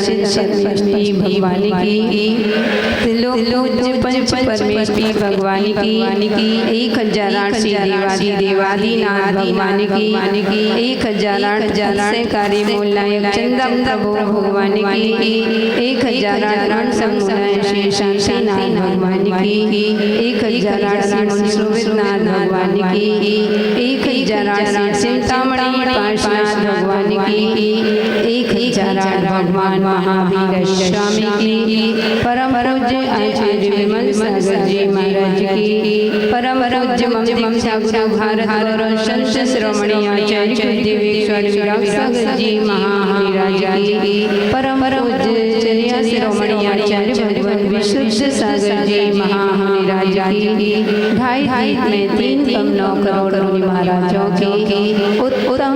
परमेश्वरी भगवानी की, त्रिलोक पंच परमेश्वरी भगवानी की, 1008 देवादि देवादिनाथ भगवानी की, 1008 कारी मूलाय चंदम प्रभु भगवानी की, 1008 समूलाय श्री शांतिनाथ भगवानी की, 1008 सुविदनाथ भगवानी की, 1008 चिंतामणि पार्श्वनाथ भगवानी की, 1008 भगवान महावीर स्वामी की, परम पूज्य आचार्य विमल सागर जी महाराज की, परम पूज्य ममता गुरु भारत और संत शिरोमणि आचार्य देवेश्वर विराग सागर जी महाराज की, परम पूज्य चर्या शिरोमणि आचार्य भगवान विशुद्ध सागर जी महाराज की, ढाई में 3 करोड़ महाराजों की, उत्तम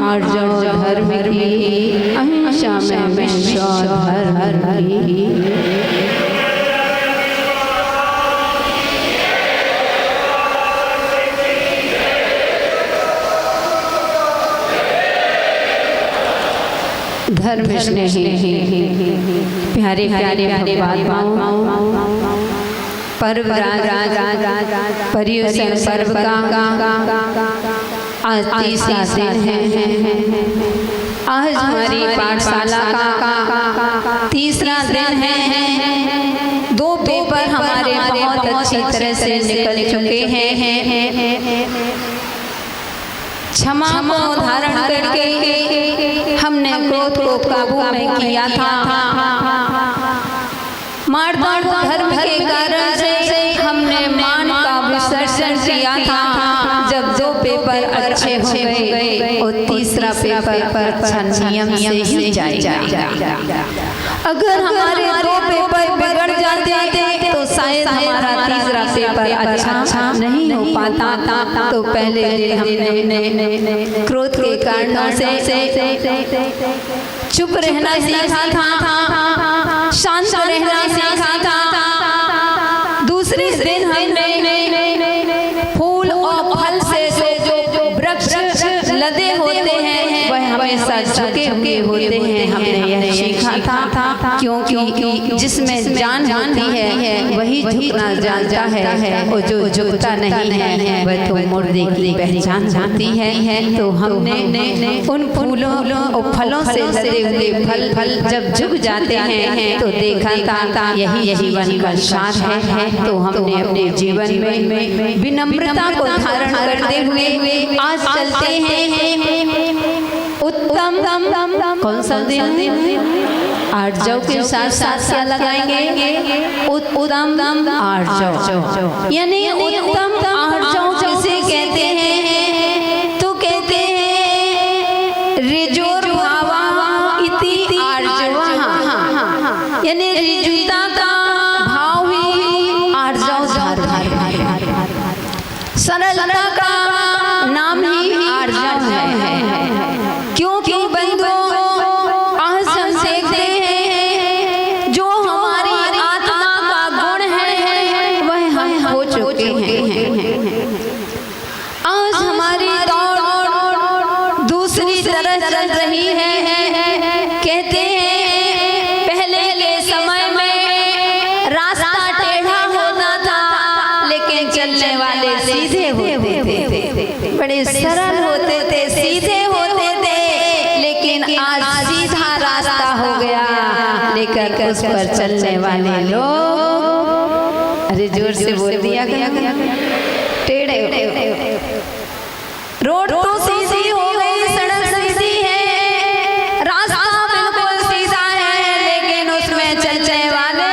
आर्जो धर्म की, अहिंसा में विश्व धर्म की। धर्म स्नेही प्यारे प्यारे भगवान पर्व पर्व का आज तीसरा दिन है। आज हमारी पाठशाला का तीसरा दिन है। 2 पेपर हमारे बहुत अच्छी तरह से निकल चुके हैं। क्षमा को धारण करके हमने क्रोध को काबू में किया था। मारवाड़ धर्म के कारण से हमने मान का विसर्जन किया था। जब 2 पेपर अच्छे हो गए और तीसरा पेपर अच्छा नियम से ही जाएगा। अगर हमारे 2 पेपर बिगड़ जाते तो शायद हमारा तीसरा पेपर अच्छा नहीं हो पाता। तो पहले दिन हमने क्रोध के कारणों से चुप रहना सीखा था, शांत रहना सीखा था। दूसरे दिन हमने फूल और फल से जो वृक्ष लदे होते हैं वह हमेशा झुके हुए होते हैं। हमने यह सीखा था क्योंकि जिसमें जान होती है वही झुकना जानता है और जो झुकता नहीं है वह तो मुर्दे की पहचान होती है। तो हमने उन फूलों और फलों से लदे हुए फल जब झुक जाते हैं तो देखा था यही जीवन का सार है। तो हमने अपने जीवन में विनम्रता को धारण करते हुए आज चलते हैं। उत्तम कौन सा दिन? आर्जव के साथ साथ क्या लगाएंगे? उत्तम आर्जव, यानी उत्तम आर्जव किसे कहते हैं? तो कहते हैं रिजोर भावा इति आर्जव, यानी रिजुता का भाव ही आर्जव सरलता का नाम ही आर्जव है। क्योंकि बंधुओं आज हम देखते हैं जो हमारी आत्मा का गुण है वह हम हो चुके हैं। आज हमारी दौड़ दूसरी तरह चल रही है। कहते हैं पहले के समय में रास्ता टेढ़ा होता था लेकिन चलने वाले सीधे होते थे, बड़े सरल होते थे, सीधे होते थे। लेकिन आज सीधा रास्ता हो गया लेकर उस पर चलने वाले लोग, अरे जोर से बोल दिया गया, टेढ़े रोड तो सीधी हो गई, सड़क सीधी है, रास्ता बिल्कुल सीधा है, लेकिन उसमें चलने वाले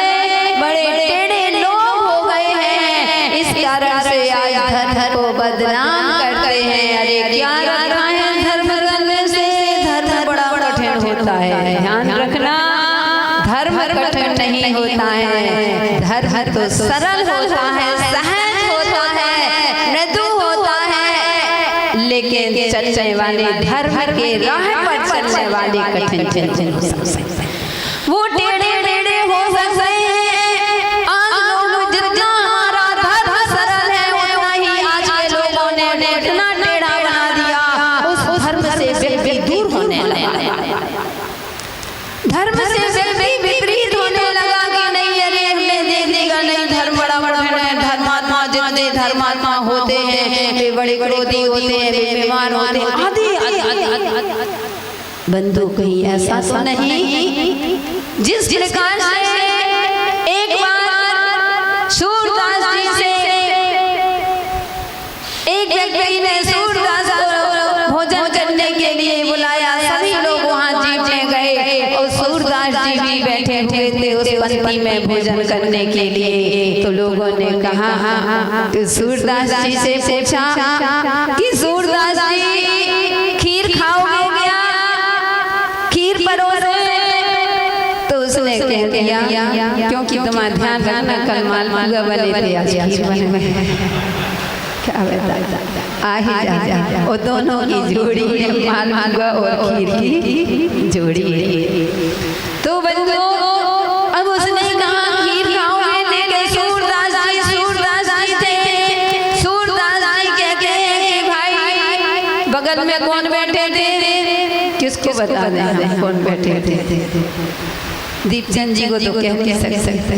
बड़े टेढ़े लोग हो गए हैं। इस कारण से आज धर्म को बदनाम करते हैं। अरे क्या रखा है धर्म करने से? धर्म बड़ा कठिन होता है, ध्यान रखना। धर्म कठिन नहीं होता है, धर्म तो सरल होता है, सहज होता है, मृदु होता है। लेकिन चलने वाले धर्म के राह पर चलने वाले कठिन हो सकते हैं, वो टेढ़े टेढ़े हो सकते हैं। आज लोग जितना हमारा धर्म सरल है उतना ही आज के लोगों ने इतना टेढ़ा बना दिया, उस धर्म से व्यक्ति दूर होने लगा। धर्म से व्यक्ति विपरीत होने लगा कि नहीं, अरे हमने देख लिया नहीं, धर्म बड़ा बड़ा है, धर्मात्मा जितने धर्मात्मा होते हैं वे बड़े क्रोधी होते हैं, वे बीमार होते हैं, आदि। बंधु कहीं ऐसा तो नहीं। जिस प्रकार से एक बार सूरदास जी से एक व्यक्ति ने सूरदास को भोजन करने के लिए बुलाया, सभी लोग वहाँ जीपने गए और सूरदास जी भी बैठे हुए थे उस पंक्ति में भोजन करने के लिए। तो लोगों ने कहा, तो सूरदास जी से पूछा कि सूरदास जी खीर खाओगे क्या, खीर परोसे? तो उसने कह दिया, क्योंकि तुम्हारा ध्यान रखना कल मालपुआ बने थे, आज खीर बने। क्या बता आ ही जा, वो दोनों की जोड़ी है, मालपुआ और खीर की जोड़ी है। तो बंधु अब उसने कहा खीर खाओगे, लेकिन सूरदास जी थे। सूरदास जी कहते हैं कि भाई बगल में कौन बैठे थे, किसको बता दें कौन बैठे थे? दीपचंद जी को तो कह नहीं सकते,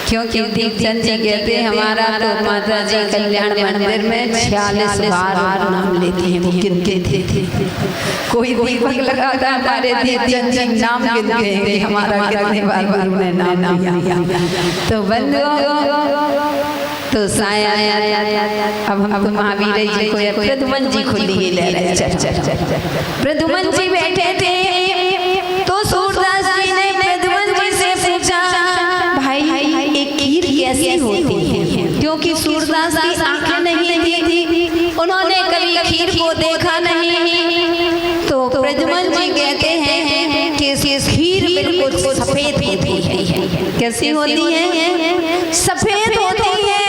क्योंकि दीपचंद जी कहते हैं हमारा तो माता जी कल्याण मंदिर में 46 बार नाम लेती हैं, वो गिनते थे। कोई दीपक लगाता हमारे दीपचंद जी नाम गिनते हैं, हमारा कितने बार गुरु ने नाम लिया। तो बंधु तो साया अब हम महावीर जी को प्रद्युमन जी को लिए ले रहे। प्रद्युमन जी बैठे थे, तो सूरदास जी ने प्रद्युमन जी से पूछा, भाई एक खीर कैसी होती है? क्योंकि सूरदास की आंखें नहीं थी, उन्होंने कभी खीर को देखा नहीं। तो प्रद्युमन जी कहते हैं कि खीर बिल्कुल सफेद होती है। कैसी होती है? सफेद होती है।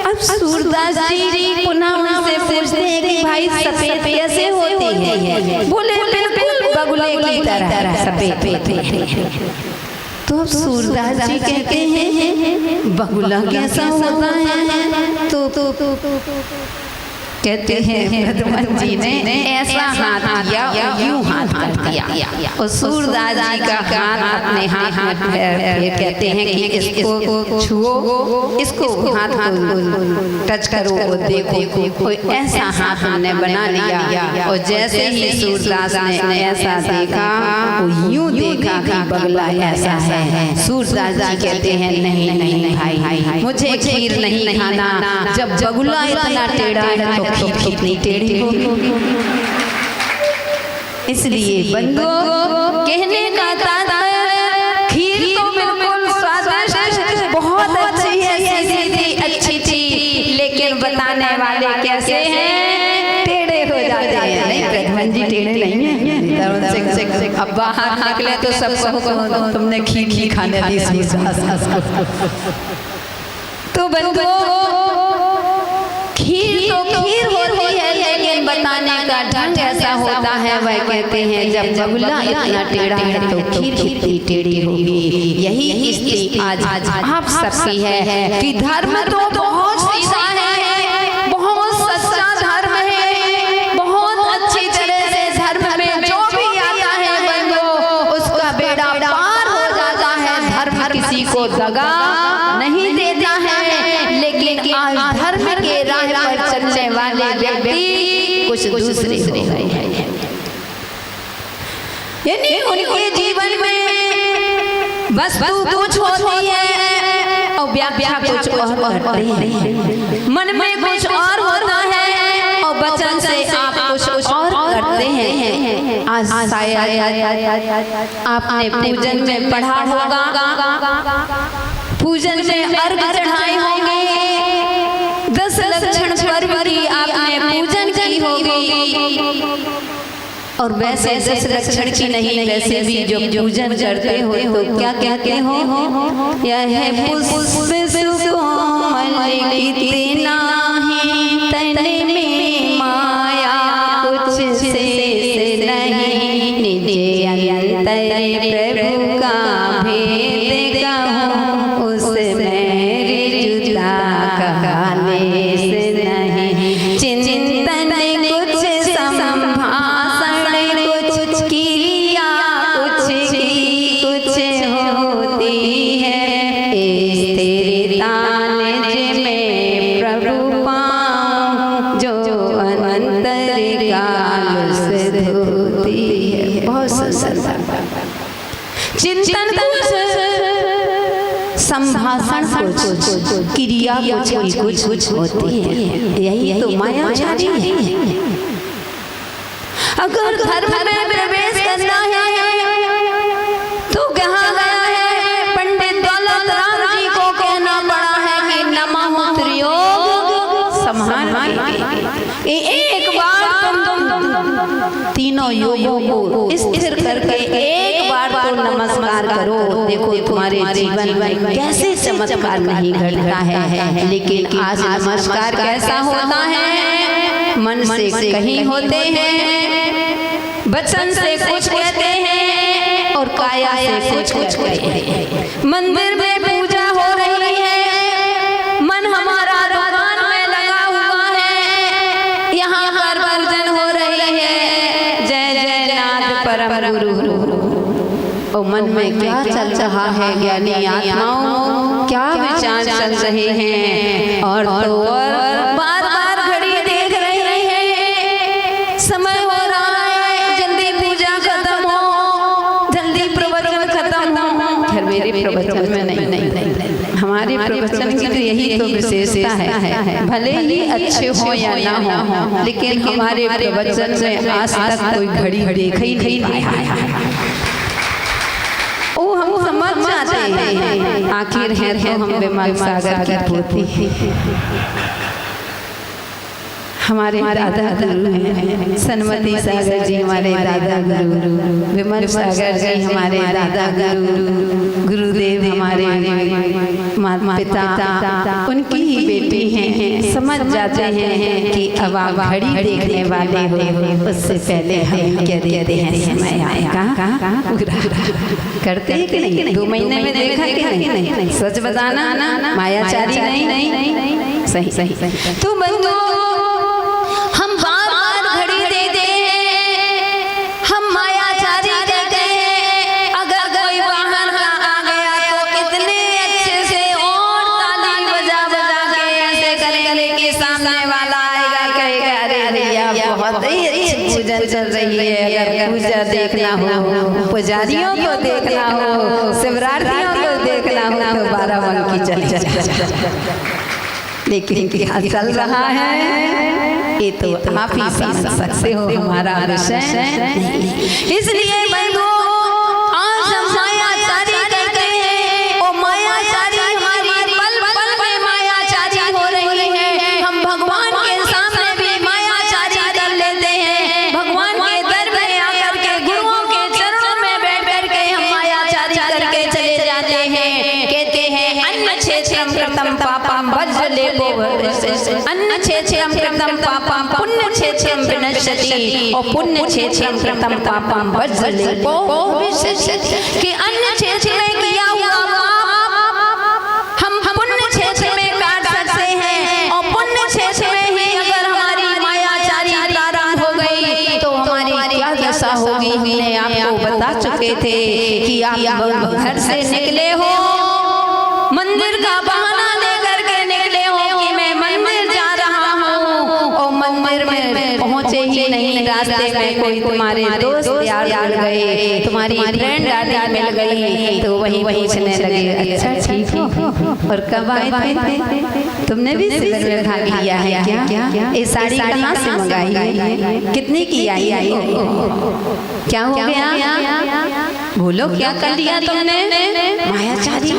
अब सूरदास जी पुनः उनसे पूछते हैं कि भाई सफेद कैसे होती है? बोले बिल्कुल बगुले की तरह सफेद होती है। तो अब सूरदास जी कहते हैं बगुला कैसा होता है? तो कहते हैं प्रद्युमन जी ने ऐसा हाथ किया, यूं हाथ कर दिया, और सूरदास जी का हाथ अपने हाथ में फिर कहते हैं कि इसको छुओ, इसको हाथ को टच करो और देखो, कोई ऐसा हाथ हमने बना लिया। और जैसे ही सूरदास ने ऐसा देखा, वो यूं देखा कि बगुला ऐसा है। सूरदास जी कहते हैं नहीं नहीं भाई, मुझे खीर नहीं खाना, जब बगुला इतना टेढ़ा है तो खीर कितनी टेढ़ी होगी। इसलिए बंधु कहने का तात्पर्य, खीर तो बिल्कुल स्वादिष्ट बहुत अच्छी है, सीधी अच्छी थी, लेकिन बताने वाले कैसे हैं? टेढ़े हो जाते हैं। नहीं प्रद्युमन जी टेढ़े नहीं है। अब बाहर निकले तो सब तुमने खीर खाने दी। तो बंधु खीर तो खीर होती है, लेकिन बताने का ढंग ऐसा होता है। वह कहते हैं जब बगुला इतना टेढ़ा है तो खीर कितनी टेढ़ी होगी। यही स्थिति आज आप सबकी है कि धर्म तो बहुत सीधा है, बहुत सच्चा धर्म है, बहुत अच्छी तरह से धर्म में जो भी आता है बंधु उसका बेड़ा पार हो जाता है। धर्म किसी को दगा नहीं देता है, लेकिन आज धर्म के राह पर चलने वाले व्यक्ति कुछ दूसरे हो गए हैं। यानी उनके जीवन में वस्तु कुछ होती है और व्याख्या कुछ और करते हैं, मन में कुछ और होता है और वचन से आप कुछ और करते हैं। आज आपने पूजन में पढ़ा होगा, पूजन में अर्घ चढ़ाए होंगे, 10 लक्षण पर्व की आपने पूजन की होगी। और वैसे 10 लक्षण की नहीं, वैसे भी जो पूजन करते हो तो क्या कहते हो? यह पुष्प सुकोमल कितना ही तन में माया कुछ से नहीं, निज अंतर प्रभु का भेद कहूँ उसमें जुदा कहने से नहीं। चिंतन कुछ संभाषण कुछ क्रिया कुछ चिंतन संभाषण कुछ, क्रिया कुछ होती है, यही तो मायाचारी है। अगर धर्म में प्रवेश करना है तो कहाँ गया है? पंडित दौलत राम जी को कहना पड़ा है कि नमः त्रियोग समानाय। एक बार तुम तीनों योगों को स्थिर करके एक बार तो नमस्कार करो। देखो तुम्हारे जीवन में कैसे चमत्कार नहीं घटता है। लेकिन आज नमस्कार कैसा होता है? मन से कहीं होते हैं, वचन से कुछ कहते हैं और काया से कुछ कहते हैं। मंदिर में पूजा हो रही है, मन हमारा दुकान में लगा हुआ है, यहाँ पर पूजन हो रही है, जय जय नाथ परम गुरु। और मन में क्या चल रहा है ज्ञानी आत्माओं, क्या विचार चल रहे हैं? और तो और बार बार घड़ी देख रही है, समय हो रहा है, जल्दी पूजा खत्म हो, जल्दी प्रवचन खत्म हो। खैर मेरे प्रवचन में नहीं, हमारे प्रवचन की तो यही तो विशेषता है, भले ही अच्छे हो या ना हो, लेकिन हमारे प्रवचन में आज तक कोई घड़ी देख ही नहीं पाया है। ओ हम समझ जाते हैं आखिर है तो हम विमल सागर की पोती। हमारे दादा गुरु हैं सनमती सागर जी, हमारे दादा गुरु, विमल सागर जी हमारे दादा गुरु, गुरुदेव हमारे माता पिता, उनकी ही बेटी हैं। समझ जाते हैं कि अब आप घड़ी देखने वाले हो, उससे पहले हम क्या देते हैं समय आएगा। करते कि नहीं? 2 महीने में देखा कि नहीं? सच बताना, मायाचारी नहीं। सही। तो बंधु हम बार बार घड़ी देते हैं, हम मायाचारी देते हैं। अगर कोई बाहर का आ गया तो इतने अच्छे से और ताली बजा के ऐसे करेंगे कि सामने वाला आएगा कहेगा अरे या बहुत ही अच्छी पूजा चल रही है। अगर पूजा देखना हो, पुजारियों को देखना हो, शिवरात्रियों को देखना हो तो 12 मन की चल। लेकिन क्या चल रहा है ये तो आप ही समझ सकते हो, हमारा विषय। इसलिए बंधु आज हम मायाचारी करते हैं और मायाचारी हमारी पल पल में मायाचारी हो रही है। हम भगवान के सामने भी मायाचारी कर लेते हैं, भगवान के दर में आकर के गुरुओं के चरणों में बैठ के हम मायाचारी करके चले जाते हैं। कहते हैं अन्न क्षेत्रम कृतम पापम वज्रले अन्न क्षेत्रम कृतम पापम पुण्य क्षेत्रम विनश्यति और पुण्य क्षेत्रम कृतम पापम वज्रले विनश्यति। कि अन्न क्षेत्र में किया हुआ पाप हम पुण्य क्षेत्र में काट सकते हैं और पुण्य क्षेत्र में ही अगर हमारी मायाचारी प्रारंभ हो गई तो हमारी क्या दशा होगी। हमने आपको बता चुके थे कि आप घर से निकले हो, मंदिर का बहाना लेकर के निकले हो कि मैं मंदिर जा रहा हूँ, और मंदिर में पहुँचे ही नहीं, रास्ते में कोई तुम्हारे दोस्त यार मिल गए, तुम्हारी फ्रेंड आदि मिल गई, तो वही पूछने लगे अच्छा ठीक हो और कब आए थे? तुमने भी शिविर में भाग लिया है क्या? ये साड़ी कहाँ से मंगाई है? कितने की आई? क्या हो गया? बोलो क्या कर लिया तुमने? मायाचारी।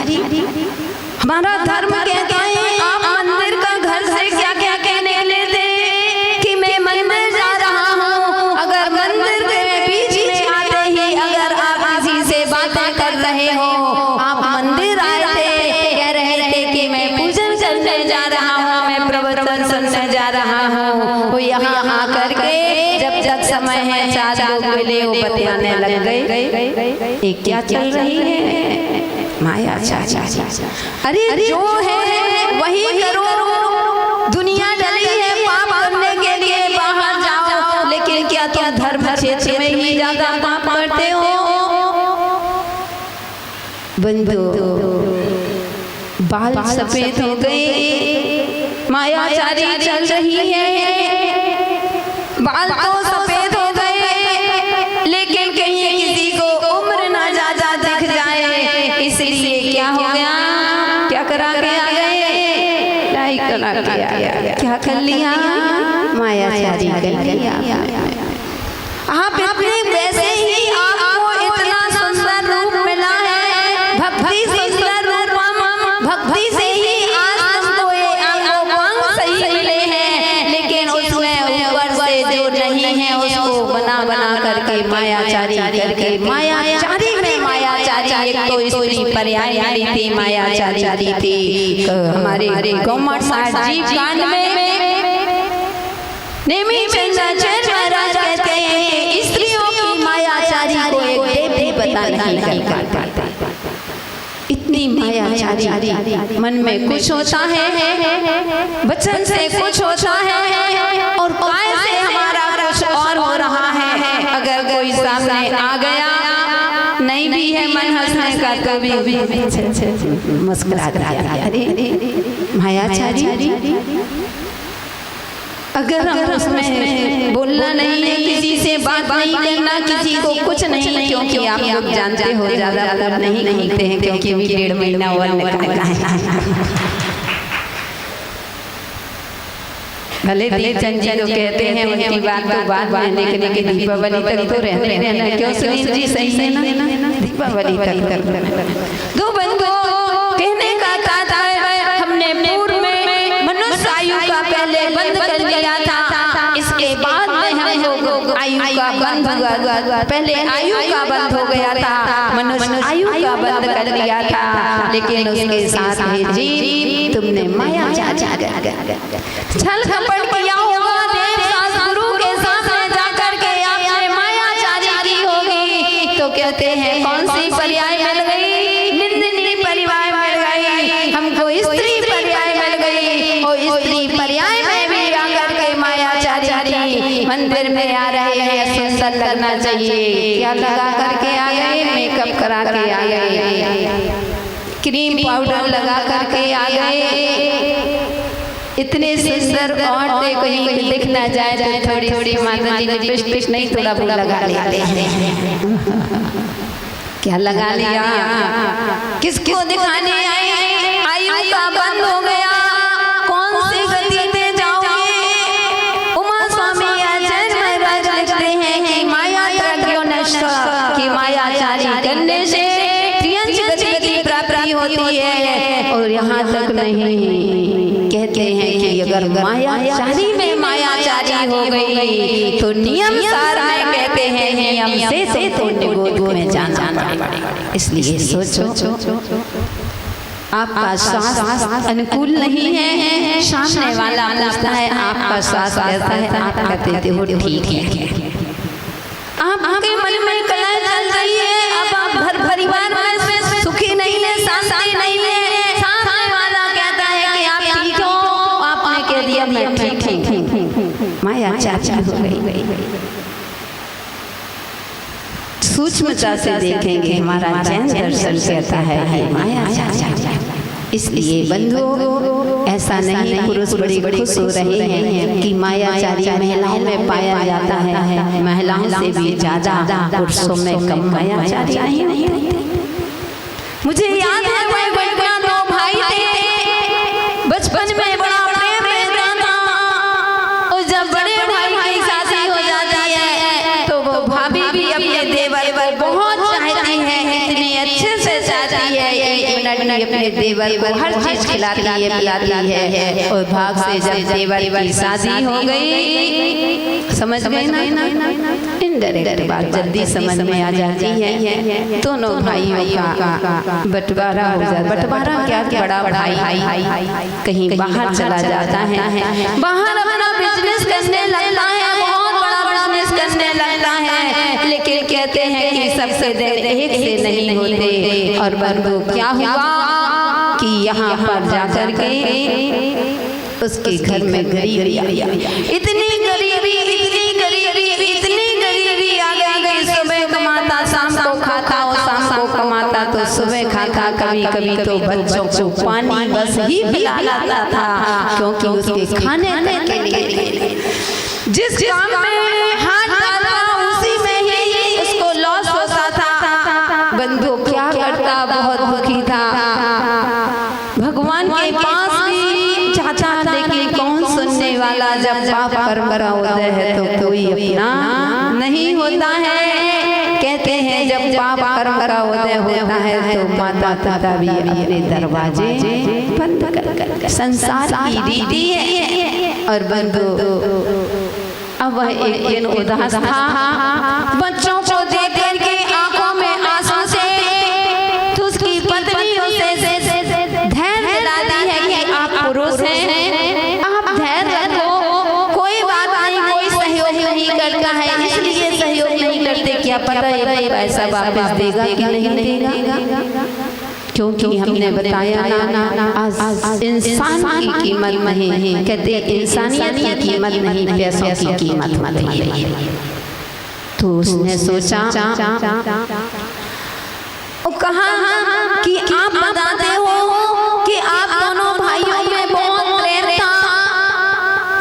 हमारा धर्म कहता है आप मंदिर का घर से क्या क्या कहने लेते कि मैं मंदिर जा रहा हूँ। अगर मंदिर के बीच में आते ही अगर आप किसी से बातें कर रहे हो, आप मंदिर आए थे कह रहे थे कि मैं पूजन करने जा रहा हूँ, मैं प्रवचन सुनने जा रहा हूँ, वो यहाँ आकर के जब जब समय है 4 लोग मिले वो बतियाने लग गए ये क्या चल रही है? मायाचारी। अरे जो है वही करो, दुनिया डली है पाप करने के लिए बाहर जाओ, लेकिन क्या तुम धर्म क्षेत्र में ही ज्यादा पाप करते हो? बंधु बाल सफेद हो गए, मायाचारी चल रही है, बाल तो सफेद हो गए लेकिन कहीं किसी को उम्र ना ज्यादा दिख इसलिए क्या हो गया, क्या करा के आ गए, लाइक करा के आ गया, क्या कर लिया, मायाचारी कर लिया। आप इतने वैसे ही आपको इतना सुंदर रूप मिला है, भक्ति सुंदर रूप, भक्ति से ही आज तुमको ये अंग सही मिले हैं, लेकिन उसमें ऊपर से जो नहीं है उसको बना बना करके मायाचारी करके, मायाचारी में मायाचारी, एक तो स्त्री पर्याय वाली थी, मायाचारी थी। हमारे गौमठ साहब जी कांड में नेमी चंद्राचार्य महाराज कहते हैं स्त्रियों की मायाचारी को एक देव भी पता नहीं कर पाता। इतनी मायाचारी, मन में कुछ होता है, वचन से कुछ होता है, और काय से हमारा कुछ और हो रहा है। अगर कोई सामने आ गया, नहीं भी है मन हंसने का, कभी मुस्कुरा दिया, अरे मायाचारी। अगर हम उसमें बोलना नहीं है, किसी से बात नहीं करना, किसी को कुछ नहीं, क्योंकि आप लोग जानते हो ज्यादा नहीं कहते हैं, क्योंकि भी 1.5 महीना और निकलना है। भले दीपचंद जी तो कहते हैं उनकी बात तो बाद में, लेकिन दीपावली तक तो रहना, क्यों सुनील जी, सही है ना, दीपावली तक। दो बंधु कहने का तात्पर्य, हमने पूर्व में मनुष्य आयु का पहले बंद कर दिया था, इसके बाद में हम लोग आयु का बंद हुआ, पहले आयु का बंद हो गया था, मनुष्य आयु का बंद कर दिया था, लेकिन उसके साथ में जीव तुमने माया छल कपट किया होगा, देव शास्त्र गुरु के सामने जाकर के आपने मायाचारी की होगी, तो कहते हैं कौन सी पर्याय मिल गई, निंदनीय परिवार मिल गई, हमको स्त्री पर्याय मिल गई, और स्त्री पर्याय में भी आकर के मायाचारी मंदिर में आ रहे हैं, सुंदर लगना चाहिए, क्या लगा करके आ गए, मेकअप करा के आ गए, क्रीम पाउडर लगा करके आ गए, इतने सुंदर, और कहीं दिख ना जाए तो थोड़ी थोड़ी माता जी लिपस्टिक नहीं थोड़ा बहुत लगा लेते हैं। क्या लगा लिया, किसको दिखाने आए, आयु का बंद हो गया, कौन सी गति में जाओगे। उमा स्वामी आचार्य महाराज लिखते हैं कि माया त्रयो नष्ट, कि मायाचारी करने से गति प्राप्ति होती है, और यहाँ तक नहीं, कहते हैं कि अगर मायाचारी में मायाचारी हो गई तो नियम सार में कहते हैं नियम से तो निगोद में जाना पड़ेगा। इसलिए सोचो, आपका स्वास्थ्य अनुकूल नहीं है, सामने वाला पूछता है आपका स्वास्थ्य कैसा है, आप कहते हो ठीक है, आपके मन में कला चल रही है, अब आप घर परिवार में सुखी नहीं है, शांति नहीं है, मैं ठीक हूँ, मायाचारी हो गई। सूक्ष्मता से देखेंगे हमारा जैन दर्शन कहता है मायाचारी। इसलिए बंधुओं, ऐसा नहीं, पुरुष बड़े खुश हो रहे हैं कि मायाचारी महिलाओं में पाया जाता है, महिलाओं से भी ज्यादा पुरुषों में कम मायाचारी नहीं। मुझे याद है दो भाई थे, बचपन में बड़ा अपने देवर को हर चीज खिलाती है, पिलाती है, और भाग से जब देवर की शादी हो गई, समझ गए ना, इनडायरेक्ट बात जल्दी समझ में आ जाती है, दोनों भाइयों का बंटवारा हो जाता है। बंटवारा क्या, बड़ा भाई कहीं बाहर चला जाता है, बाहर अपना बिजनेस करने लगता है, बहुत बड़ा बिजनेस करने लगता है, लेकिन कहते हैं कि सबसे एक से नहीं होते। और बंधु क्या हुआ कि यहाँ पर जाकर के उसके घर में गरीबी आई, इतनी गरीबी आ गई, सुबह कमाता शाम को खाता, और शाम को कमाता तो सुबह खाता, कभी कभी तो बच्चों को पानी बस ही पिला लाता था, क्योंकि उसके खाने के लिए जिस काम में हाथ डाला उसी में ही उसको लॉस होता था। बंधु क्या करता, बहुत दुखी था। भगवान के पास भी चाचा, लेकिन कौन सुनने वाला। जब पाप कर्म का उदय है तो कोई अपना नहीं होता है। कहते हैं जब पाप कर्म का उदय होता है तो माता पिता भी अपने दरवाजे बंद कर संसार की रीति है। और बंधु अब वह एक दिन उदास था, बच्चों को देख करके आंखों में आंसू से तो उसकी पत्नी उसे धैर्य दिलाती है कि आप पुरुष हैं, आप धैर्य रखो, कोई बात नहीं, कोई सहयोग नहीं करता है इसलिए सहयोग नहीं करते, क्या पता है पैसा वापस देगा कि नहीं देगा। क्योंकि हमने बताया ना आज इंसान की कीमत नहीं, कहते इंसानियत की कीमत नहीं, पैसों की कीमत नहीं। तो उसने सोचा कहा कि आप बताते हो कि आप दोनों भाइयों में बहुत प्रेम था,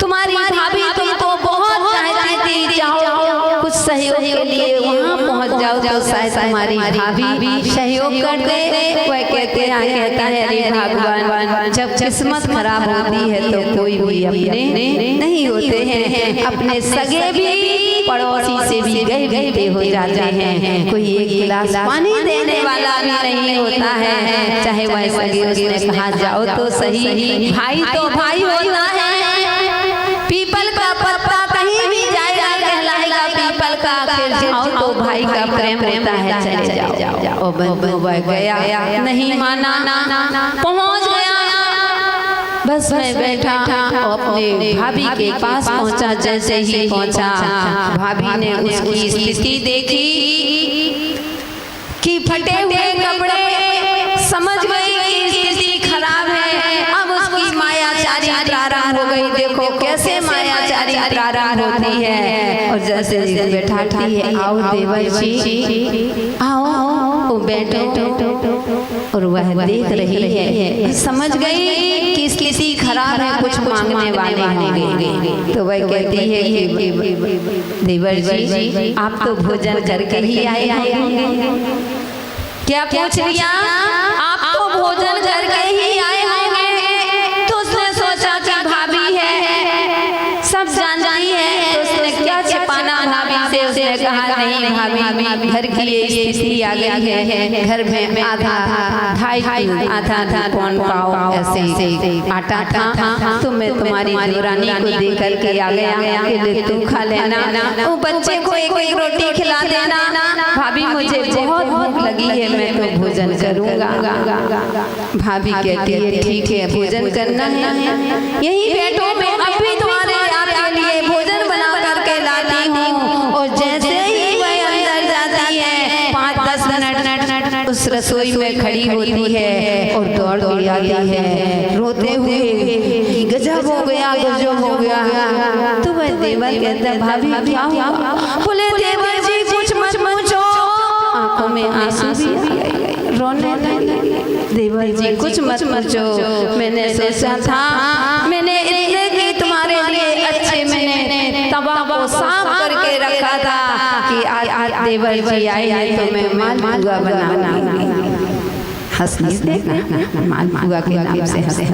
तुम्हारी भाभी तुमको बहुत चाहती थी, जाओ कुछ सहयोग के लिए वहाँ पहुँच जाओ तो शायद तुम्हारी भाभी भी सहयोग कर दे। वह कहता है अरे भगवान, जब किस्मत खराब होती है तो कोई भी अपने नहीं होते हैं, अपने सगे भी पड़ोसी से भी गए हो जाते हैं, कोई एक गिलास पानी देने वाला नहीं होता है, चाहे वह सगे उसने कहा जाओ तो सही, भाई तो भाई होता है। पीपल का पत्ता कहीं भी जाएगा कहलाएगा पीपल का, फिर जाओ तो भाई का प्रेम होता है, चले जाओ। बंधु वह गया, नहीं माना, पहुंच गया, बस में बैठा और अपने भाभी के पास पहुंचा। जैसे ही पहुंचा भाभी ने उसकी स्थिति देखी कि फटे हुए कपड़े, समझ गई कि स्थिति खराब है। अब उसकी मायाचारी प्रारंभ हो गई। देखो कैसे मायाचारी प्रारंभ होती है। और जैसे बैठाती है, आओ देवर जी आओ, बैठो। और वह देख रही है, समझ गई कि स्थिति खराब है, कुछ मांगने वाले होंगे। तो वह कहती है कि देवर जी आप तो भोजन करके ही आए होंगे। क्या पूछ लिया? आप तो भोजन करके ही आए होंगे। तो उसने सोचा कि भाभी है, सब जान जाती है, तो उसने क्या छिपाना भाभी से। उसने कहा नहीं भाभी, घर की ये स्थिति आ गई है, घर में आधा कौन पाओ ऐसे आटा था, तो मैं तुम्हारी रानी को दे करके आ गया कि तुम खा लेना, वो बच्चे को एक रोटी खिला देना। भाभी मुझे बहुत भूख लगी है, मैं तो भोजन करूँगा। भाभी कहती है ठीक है, भोजन करना है, यही बैठो, मैं अभी तुम्हारे आपके लिए भोजन बना करके लाती हूँ। और जैसे ही वह अंदर जाती है 5-10 मिनट उस रसोई में खड़ी होती है और दौड़ के आती है रोते हुए, गजब हो गया, गजब हो गया। तो वह देवर कहता है भाभी क्या हुआ? बोले देवर जी कुछ मत पूछो, आंखों में आंसू भी रोने लगे। देवर जी कुछ मत पूछो, मैंने सोचा था, मैंने इतने की तुम्हारे लिए अच्छे मैंने तवा को साफ करके रखा था कि आज देवर जी आए तो मैं मालपुआ बनाऊंगी। हंस देखना मालपुआ के नाम से हंसे।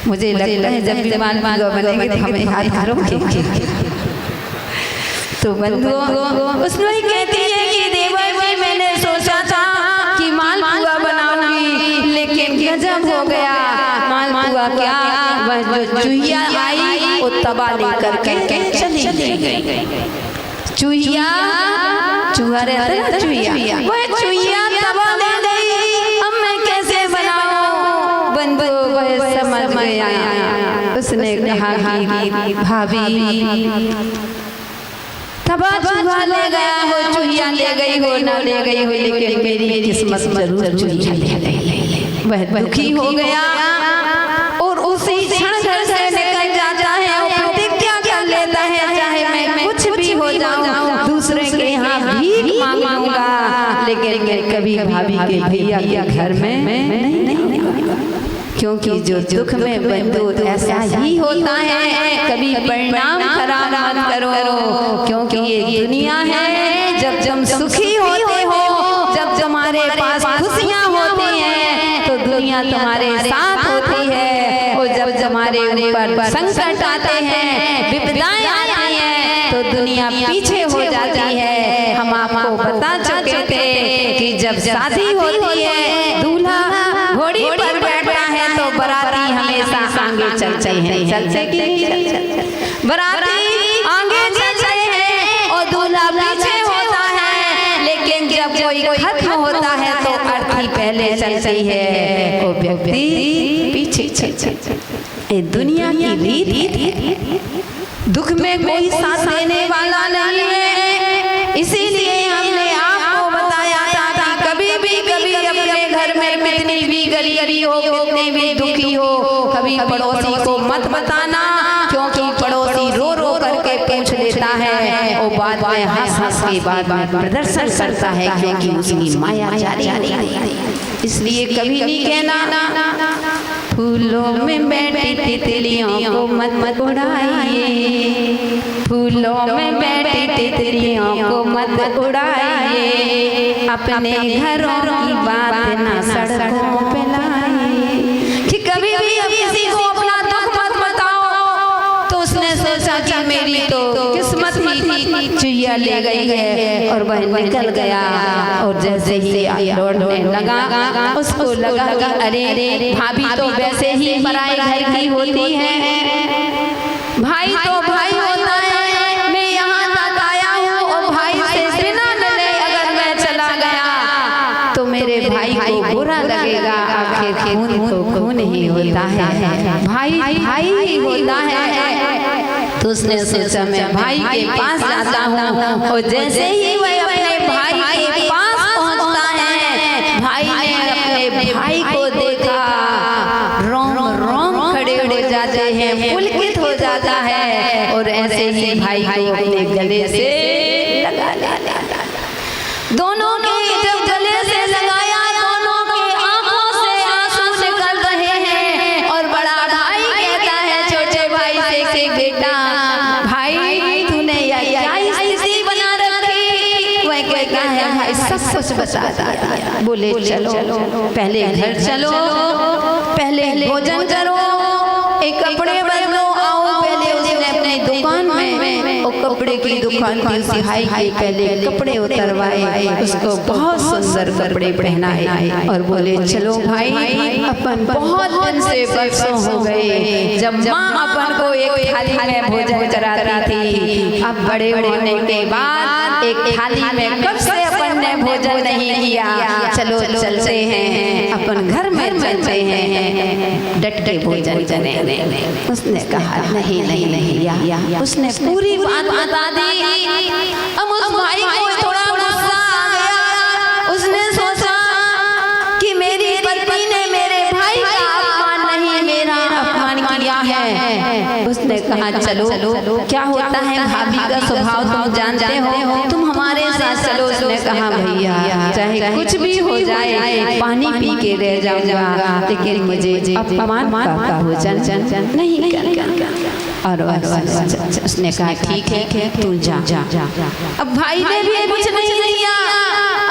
मुझे लगता है जब भी मालपुआ बनेंगे तो हमें हाथ करोगे। तो बंधु उसमें कहती है कि देवर जी मैंने सोचा था कि मालपुआ बनाऊंगी, लेकिन गजब हो गया। मालपुआ क्या, वह जो चूहिया आई वो तवा लेकर के चली गई। चूहा रहता है, चूहिया, वह चूहिया तवा ले गई। अब मैं कैसे बनाऊं? बंधु वह समझ में आया। उसने कहा कि भाभी तबा चूहा ले गया हो, चूहिया ले गई हो, ना ले गई हो, लेकिन मेरी किस्मत जरूर चूहिया ले गई। वह दुखी हो गया और उसी क्षण घर से निकल जाता है और प्रतिज्ञा कर लेता है चाहे मैं कुछ भी हो जाऊं, दूसरे के यहाँ भीख मांगूंगा, लेकिन कभी भाभी के भैया के घर में नहीं। क्योंकि जो दुख में बंधु ऐसा ही होता है, कभी परिणाम खराब मत करो। क्योंकि ये दुनिया है, जब सुखी होते हो, जब तुम्हारे पास खुशियाँ होती हैं तो दुनिया तुम्हारे साथ होती है, और जब तुम्हारे ऊपर संकट आते हैं, विपदाएं आती हैं तो दुनिया पीछे हो जाती है। हम आपको बता चुके थे कि जब शादी होती है, दूल्हा घोड़ी पर बैठता है तो बाराती हमेशा आगे चलते हैं, चलते कि नहीं चलते? बाराती आगे चलते हैं और दूल्हा पीछे होता है, लेकिन जब कोई खत्म होता है तो अर्थी पहले चलती है, वो व्यक्ति पीछे चलते। ये दुनिया की रीत, दुख में कोई साथ देने वाला नहीं है। इसीलिए हमने आपको बताया था कि कभी अपने घर में कितनी भी गरीबी हो, कितनी भी दुखी हो, कभी पड़ोसी को मत बताना, क्योंकि पड़ोसी रो रो करके पूछ लेता है और बाद में हंस के बाद में प्रदर्शन करता है, क्योंकि उसकी माया जारी है। इसलिए कभी नहीं कहना फूलों में बैठी तितलियों को मत उड़ाइए, फूलों में बैठी तितलियों को मत उड़ाइए, अपने घरों की बात ना सड़कों पे लाइए। कि कभी भी किसी को अपना दुख मत बताओ, तो उसने सोचा कि मेरी तो किस्मत ही चुहिया ले गई है, और वह निकल गया। और जैसे ही लौटने लगा, उसको लगा कि अरे भाभी तो वैसे ही पराए घर की होती है, भाई तो भाई होता है। मैं यहाँ तक आया हूँ और भाई से बिना मिले अगर मैं चला गया तो मेरे भाई को बुरा लगेगा। आखिर खून को खून ही होता है, भाई भाई ही होता है। तो उसने सोचा मैं भाई के पास जाता हूँ, और जैसे ही वह अपने भाई के पास पहुँचता है, भाई ने अपने भाई को देखा, रोम रोम खड़े हो जाते हैं, पुलकित हो जाता है, और ऐसे ही भाई को अपने गले से लगा लिया। दोनों के जब गले से लगाया, दोनों की आंखों से आंसू निकल रहे हैं, और बड़ा भाई कहता है छोटे भाई से कि बेटा भाई तूने क्या स्थिति बना रखी? वह कहता है भाई सब कुछ बता दिया। बोले चलो पहले घर चलो, पहले भोजन करो, एक कपड़े बदलो, आओ। पहले उसने अपनी दुकान में और कपड़े की दुकान की सिहाई के पहले कपड़े उतरवाए, उसको बहुत सुंदर कपड़े पहनाए, और बोले चलो भाई अपन बहुत दिन से बरसों हो गए जब माँ अपन को एक थाली में भोजन कराती थी, अब बड़े होने के बाद एक थाली में कब से अपन ने भोजन नहीं किया। चलो चलते हैं, अपन घर में चलते हैं, डट के भोजन करें। उसने कहा नहीं नहीं नहीं, उसने पूरी बात बता दी। अब उस भाई को थोड़ा गुस्सा आ गया। उसने सोचा कि मेरी पत्नी ने मेरे भाई का अपमान नहीं, मेरा अपमान किया है। उसने कहा चलो क्या होता है भाभी का स्वभाव तुम जानते हो, तुम हमारे साथ चलो। उसने कहा भैया चाहे कुछ भी हो जाए, पानी पी के रह जाऊंगा, लेकिन मुझे अपमान का भोजन नहीं करना। और उसने कहा ठीक है तू जा। अब भाई ने भी कुछ नहीं दिया।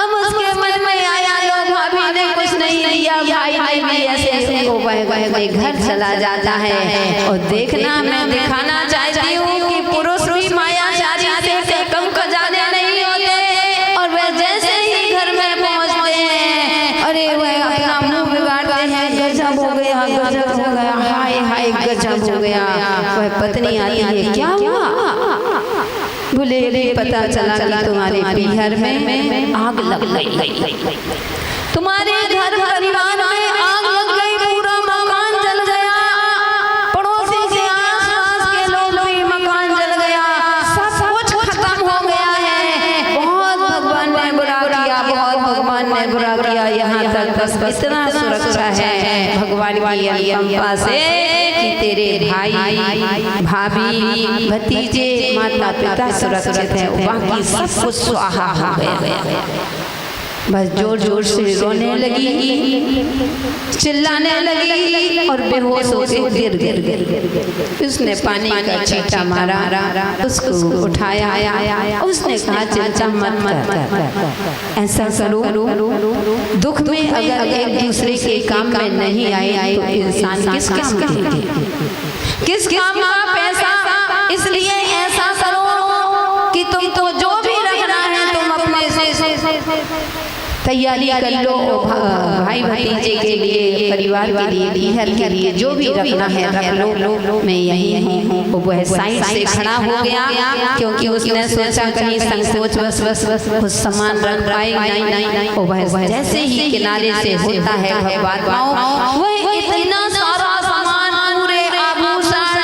अब उसके मन में आया लो भाभी ने कुछ नहीं दिया, भाई ने भी ऐसे घर चला जाता है। और देखना मैं दिखाना चाहती हूँ कि पुरुष भी मायाचारी से कम खजाने नहीं होते। और वह जैसे ही घर में पहुँचते हैं, अरे वह अपना मुंह बिगाड़ते हैं, गजब हो गया, गजब हो गया, हाय हाय गजब हो गया। वह पत्नी आती है, क्या हुआ? बोले पता चला कि तुम्हारे पीहर में आग लग गई, तुम्हारे घर परिवार में आग लग गई, पूरा मकान जल गया, पड़ोसी के आसपास के लोग भी मकान जल गया, सब कुछ खत्म हो गया है। बहुत भगवान ने बुरा किया, बहुत भगवान ने बुरा किया। यहाँ तक बस इतना सुरक्षा है भगवान की अनुकंपा से कि तेरे भाई भाभी भतीजे माता पिता सुरक्षित है, बाकी सब कुछ स्वाहा हो गया। बस जोर जोर से रोने लगी, चिल्लाने लगी और बेहोश होकर गिर। उसने पानी का छींटा मारा, उसको उठाया, उसने कहा चिंता मत कर, ऐसा करो, दुख में अगर एक दूसरे के काम में नहीं आए तो इंसान किस काम के, किस काम का पैसा। इसलिए ऐसा करो कि तुम तो जो भी रखना है तुम अपने से तैयारी कर लो, भाई भतीजे के लिए, परिवार के लिए, घर के लिए जो भी रखना है रख लो, मैं यही हूँ। वह साइड से खड़ा हो गया क्योंकि उसने सोचा कहीं संकोच बस कुछ सामान रख पाए नहीं। वह जैसे ही किनारे से होता है भगवान वह इतना सारा सामान, पूरे आभूषण,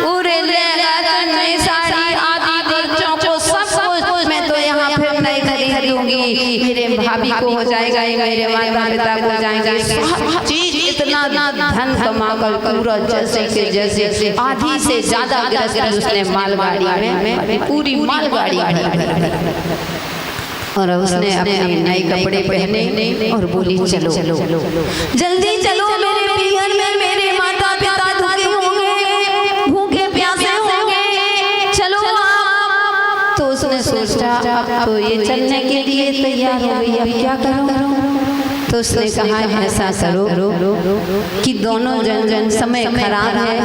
पूरे साड़ी आदि बच्चों को सब कुछ, मैं तो यहाँ फिर नहीं खरीदूंगी, मेरे भाभी को हो जाएगा, मेरे माता पिता को जाएंगे, सब चीज इतना धन कमाकर पूरा जैसे आधी से ज्यादा गिरफ्तार उसने मालगाड़ी में पूरी मालगाड़ी और उसने अपने नए कपड़े पहने और बोली चलो जल्दी चलो, मेरे पियर में मेरे माता पिता दुखी होंगे, भूखे प्यासे होंगे, चलो। तो उसने सोचा अब तो ये चलने के लिए तैयार हो गई, अब क्या करूं। तो उसने कहा ऐसा करो कि दोनों जन समय खराब है,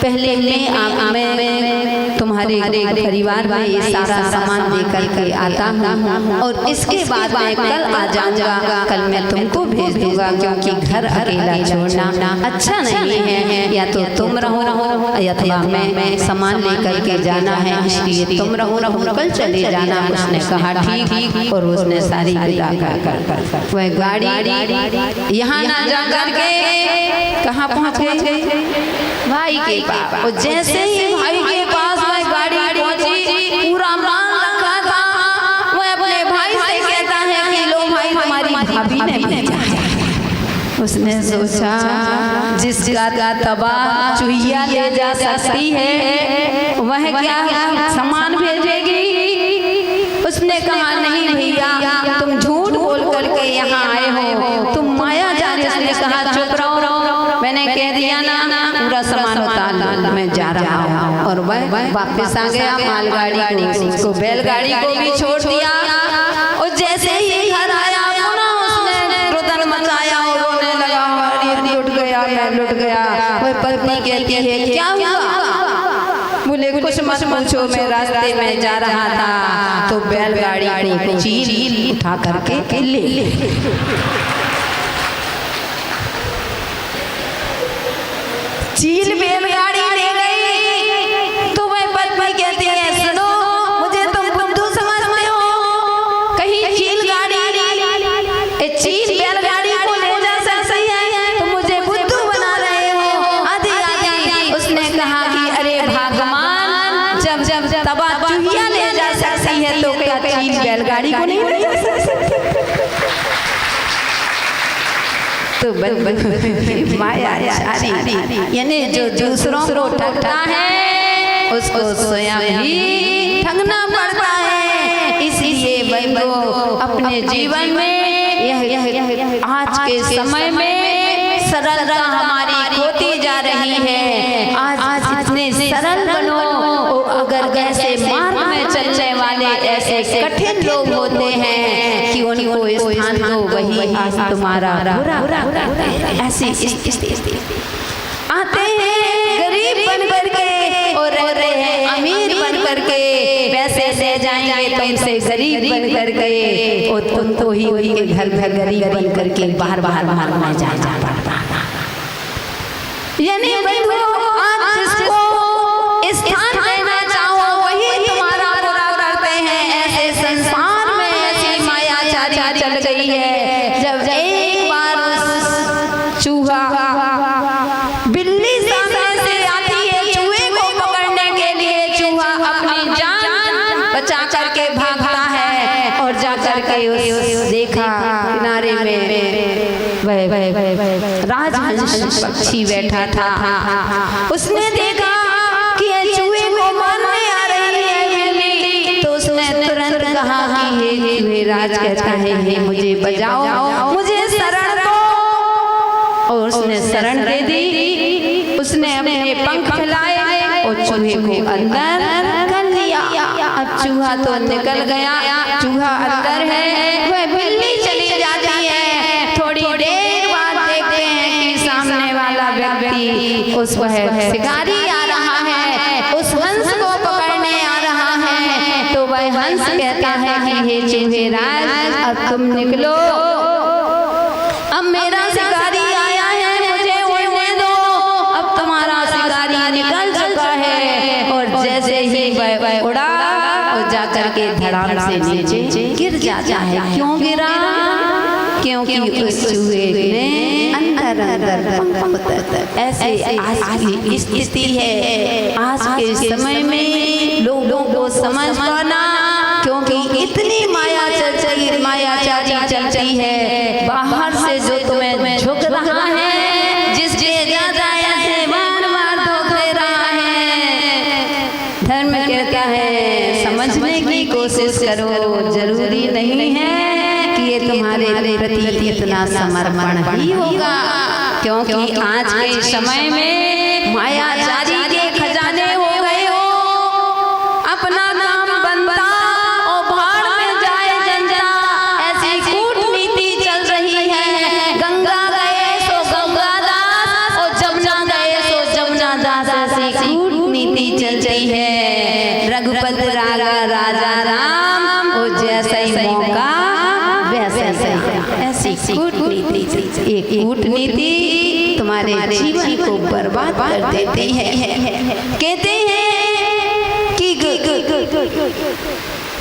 पहले मैं तुम्हारे परिवार में ये सारा सामान देकर के आता हूँ और इसके बाद मैं कल आ जाऊंगा, कल मैं तुमको भेज दूंगा क्योंकि घर अकेला छोड़ना अच्छा नहीं है, या तो तुम रहो या तो मैं सामान लेकर के जाना है, इसलिए तुम रहो कल चले जाना। उसने कहा ठीक, और उसने सारी विदा कर वह गाड़ी यहाँ ना जा करके कहाँ पहुँच गई, भाई के पास। और जैसे ही भाई के पास वह गाड़ी पहुंची, पूरा माल रखा था, वह अपने भाई से कहता है कि लो भाई तुम्हारी भाभी ने भेजा है। उसने सोचा जिसका तबाह चूहिया ले जा सकती है वह क्या सामान भेजेगी। उसने कहा नहीं भैया, तुम झूठ बोल करके यहाँ आए हो, तुम माया जा रही। उसने कहा चुप रहो, मैंने कह दिया ना पूरा सामान उतार, मैं जा रहा हूँ। और वह वापस आ गया, मालगाड़ी को बैलगाड़ी को भी छोड़ दिया। और जैसे ही घर आया उसने रुदन मचाया और रोने लगा, लुट गया मैं लुट गया। वह पत्नी कहती है क्या हुआ। बोले कुछ मत पूछो, मैं रास्ते में जा रहा था तो बैलगाड़ी को चील उठा करके ले चील बैलगाड़ी ले गई। तो वह पत्नी कहती है सुनो, मुझे तुम बुद्धू समझते हो, कहीं चील बैलगाड़ी को ले जा सकती है तो मुझे बुद्धू बना रहे हो। आधी उसने कहा कि अरे भगवान, जब तबा चूहिया ले जा सकती है तो क्या चील बैलगाड़ी को नहीं ले जा सकती। तो माया यानी जो दूसरों को ठगता है उसको स्वयं ही ठगना पड़ता है। इसलिए बंदो अपने जीवन में यह आज के समय में सरलता हमारी खोती जा रही है। आज इतने सरल बनो, अगर ऐसे मार्ग में चलने वाले ऐसे कठिन लोग होते हैं कि उनको स्थान दो, वही आज तुम्हारा ऐसी आते हैं गरीब बन करके और रहते हैं अमीर बन करके, पैसे दे जाएंगे तुमसे गरीब बन करके, और तुम तो ही के घर गरीब बन करके बाहर में जाना पड़ता। यानी आज जिसको स्थान देना चाहो वही तुम्हारा बुरा करते हैं। ऐसे संसार में ऐसी मायाचारी चल गई है। जब एक बार चूहा बिल्ली सामने से आती है चूहे को पकड़ने के लिए, चूहा अपनी जान बचा करके भागता है और जा करके देखा किनारे में राजहंस पक्षी बैठा था। उसने देखा कि ये चूहे को मारने आ रही है बिल्ली, तो उसने तुरंत कहा कि हे चिंवेराज कहता है हे मुझे बजाओ, मुझे शरण दो। और उसने शरण दे दी, उसने अपने पंख फैलाए और चूहे को अंदर कर लिया। अब चूहा तो निकल गया, चूहा अंदर है, वह बिल्ली चली जाती है। थोड़ी देर बाद देखते हैं कि सामने वाला व्यक्ति उस वह शिकारी आ रहा है, उस हंस को पकड़ने आ रहा है। तो वह हंस कहता है कि हे चिंवेराज अब तुम निकलो, अब मेरा शिकारी आया है, मुझे उड़ने दो। अब तुम्हारा शिकारी निकल चुका है। और जैसे ही वह उड़ा और जाकर के धड़ाम से नीचे गिर जाता है। क्यों गिरा? क्योंकि उस चूहे ने अंदर अंदर ऐसे आज की स्थिति है। आज के समय में लोगों को समझ पाना, क्योंकि इतनी मायाचारी चलती है। बाहर से जो तुम्हें झुक रहा है, जिसके ज्यादा ऐसे बार धोख दे रहा है। धर्म कहता है समझने की कोशिश करो, जरूरी नहीं है कि ये तुम्हारे प्रति इतना समर्पण ही होगा। क्योंकि आज के समय में मायाचारी के खजाने हो गए हो, अपना नाम बनता और भाड़ में जाए जनता, ऐसी कूटनीति चल रही है। गंगा गए सो गंगादास और जमुना गए सो जमुनादास, ऐसी कूटनीति चल रही है। रघुपति राजा राम और जैसा ही मौका ऐसी कूटनीति, एक कूटनीति तुम्हारे जीवन को बर्बाद कर देती है। कहते हैं कि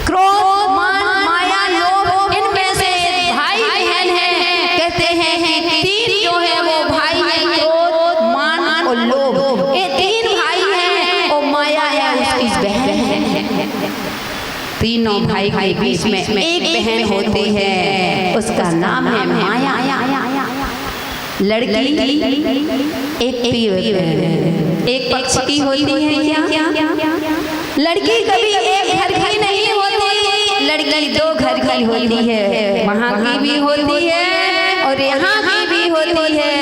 क्रोध, मान, माया, लोभ, इनमें से भाई बहन है। कहते हैं कि तीन जो है वो भाई है, क्रोध, मान और लोभ। ये तीन भाई हैं और माया है उसकी बहन है। तीनों भाई के बीच में एक बहन होती है, उसका नाम है माया। लड़की एक पक्ष की होती है क्या? लड़की कभी एक घर की नहीं होती, लड़की दो घर की होती है। वहाँ की भी होती है और यहाँ की भी होती है,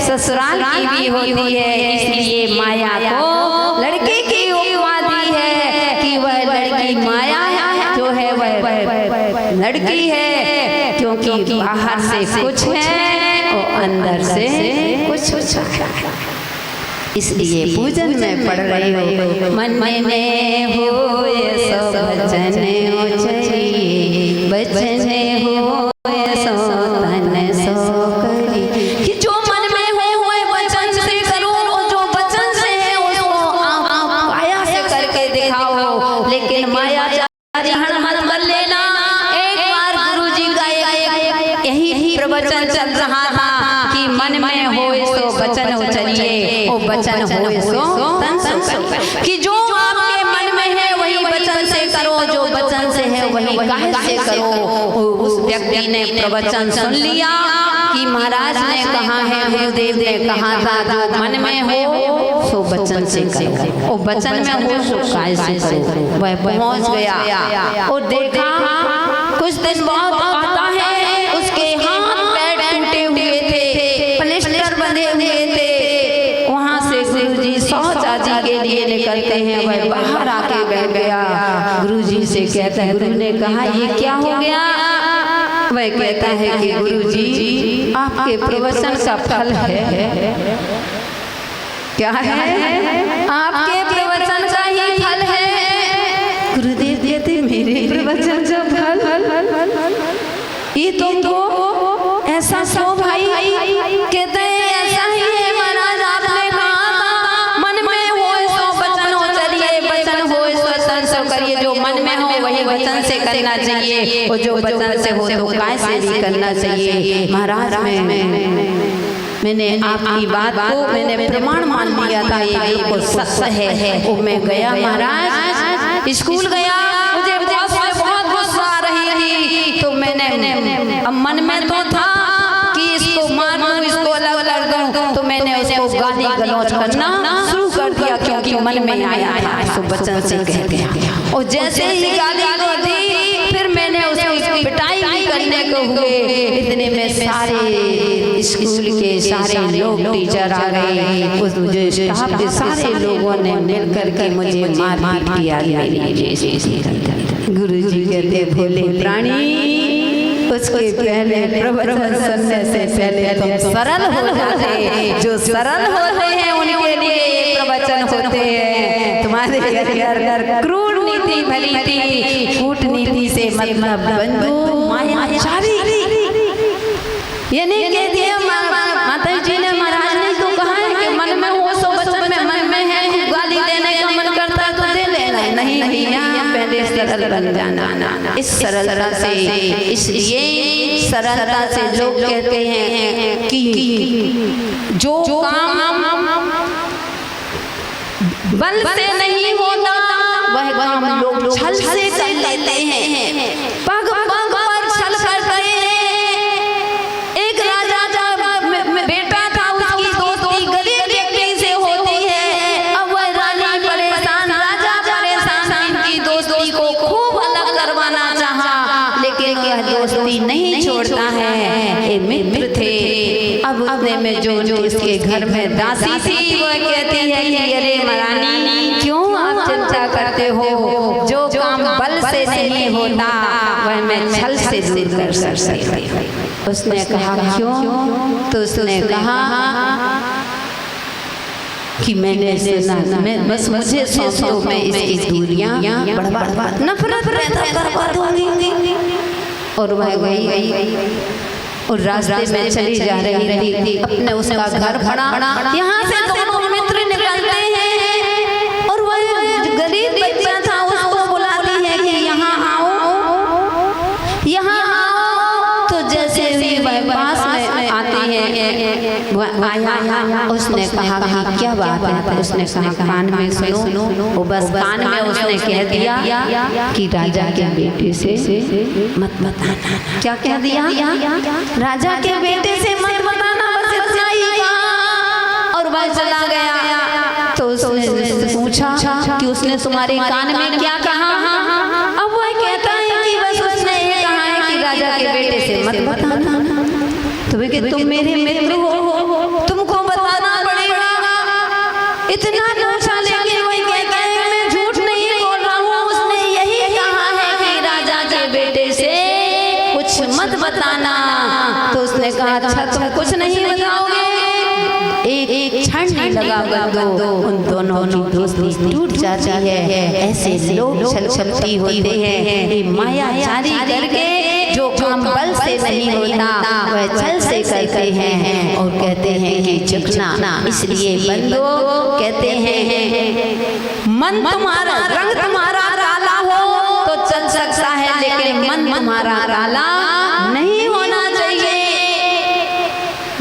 ससुराल की भी होती है। इसलिए माया को लड़की की उपमा दी है कि वह लड़की माया जो है वह लड़की है, क्योंकि बाहर से कुछ है और अंदर से कुछ है। इसलिए पूजन में पढ़ रही हो, मन में हो ये सब भजन उचरी, बचन हो ये सब तन सो करी। कि जो मन में हो वह वचन से करो, और जो वचन से है उसको आप काया से करके दिखाओ। लेकिन माया चारी मत कर लेना। एक बार गुरुजी का यही प्रवचन चल रहा था कि मन में हो सो वचन उचरिए, ओ वचन हो सो तन सो करिए। कि जो आपके मन में है वही वचन से करो, जो वचन से है वही काहे से करो। उस व्यक्ति ने प्रवचन सुन लिया कि महाराज ने कहा है, गुरुदेव ने कहा था जो मन में हो सो वचन से करो, ओ वचन में हो सो काहे से करो। वह पहुंच गया और देखा कुछ दिन बाद आता है, उसके हाथ पैर टूटे हुए थे, प्लास्टर बंधे हुए थे। वहाँ से गुरुजी शौचाजी के लिए निकलते हैं, वह बाहर आके बैठ गया। गुरुजी से कहता है, गुरु ने कहा ये क्या हो गया? वह कहता है कि गुरुजी आपके प्रवचन का फल है। क्या है? आपके प्रवचन का ही फल है। गुरुदेव देते मेरे प्रवचन का फल, ये तुमको ऐसा क्यों भाई? कहते हैं ऐसा ही है महाराज, आपने कहा मन में हो सो वचन हो चलिए, वचन हो सो तन सो करिए। जो मन में हो वही वचन से करना चाहिए, और जो वचन से हो तो काय से भी करना चाहिए। महाराज मैंने आपकी बात को मैंने प्रमाण मान लिया था, ये बिल्कुल सच है। वो मैं गया महाराज, स्कूल गया, मुझे बहुत गुस्सा आ रही थी। तो मैंने मन में तो था कि इसको मार दूं, इसको अलग अलग दूं, तो मैंने उसको गाली गलौज करना शुरू कर दिया, क्योंकि मन में आया था। तो वचन से कह दिया, और जैसे ही गाली को दी फिर मैंने उसकी महीने को हुए, इतने में सारे स्कूल के सारे लोग टीचर आ गए। उस मुझे स्टाफ के सारे लोगों ने मिलकर के मुझे मार किया। गुरुजी कहते भोले प्राणी, उसके पहले प्रवचन सुनने से पहले तुम सरल हो जाते। जो सरल होते हैं उनके लिए ये प्रवचन होते हैं। तुम्हारे अंदर क्रूर नीति भली थी, कूटनीति से मतलब बंधु मायाचारी। ये नहीं कहती है माता जी ने, महाराज ने तो कहा है कि मन में हो सो वचन में मन में है, गाली देने का मन करता तो दे लेना। नहीं भैया, पहले सरल बन जाना। इस सरलता से, इसलिए सरलता से लोग कहते हैं कि जो काम बल से नहीं होता वह काम लोग छल से कर लेते हैं। पग पग पर छल करते हैं। एक राजा का बेटा था, उसकी दोस्ती गरीब व्यक्ति से होती है। अब वह राजा परेशान, इनकी दोस्ती को खूब अलग करवाना चाहा, लेकिन यह दोस्ती नहीं छोड़ता है। ये मित्र थे। अब उतने में जो इसके घर में दासी थी वह कहती है कि अरे महारानी, क्यों आप चिंता करते हो? जो काम बल से नहीं होता वह मैं छल से दूर कर सकती हूँ। उसने कहा क्यों? तो उसने कहा कि मैंने सुना, मैं बस मुझे सौंप दो, मैं इसकी दूरियां बढ़वा नफरत पैदा करवा दूंगी। और वह गई और रास्ते में चली जा रही थी। अपने उसका घर पड़ा, यहाँ से दोनों मित्र निकलते हैं और वह गरीब बच्चा था उसको बुलाती है कि यहाँ आओ, यहाँ आओ। तो जैसे ही वह पास में आती है, वह आया। उसने कहा कि क्या बात है? उसने कहा कान में सुनो। वो बस कान में उसने कह दिया कि राजा के बेटे से मत बताना। क्या कह दिया? राजा के बेटे से मत बताना, बस इतना ही कहा और वह चला गया। तो उसने पूछा कि उसने तुम्हारे कान में क्या कहा? अब वह कहता है कि बस उसने ये कहा है कि राजा के बेटे से मत बताना। तो वे कि तुम मेरे मित्र हो, तुमको बताना पड़ेगा। इतना पूछा, लेकिन वही कहता है मैं झूठ नहीं बोल रहा हूँ, उसने यही कहा है कि राजा के बेटे से कुछ मत बताना। तो उसने कहा अच्छा तुम कुछ नहीं बताओगे? एक क्षण नहीं लगा बंदो, उन दोनों की दोस्ती टूट जाती है। ऐसे लोग छलछलती होते हैं। ये मायाचारी करके जो काम बल से नहीं होता वह छल से करते हैं और कहते हैं कि चुकना। इसलिए बंदो कहते हैं मन तुम्हारा, रंग तुम्हारा काला हो तो चल सकता है, लेकिन मन तुम्हारा काला नहीं होना चाहिए।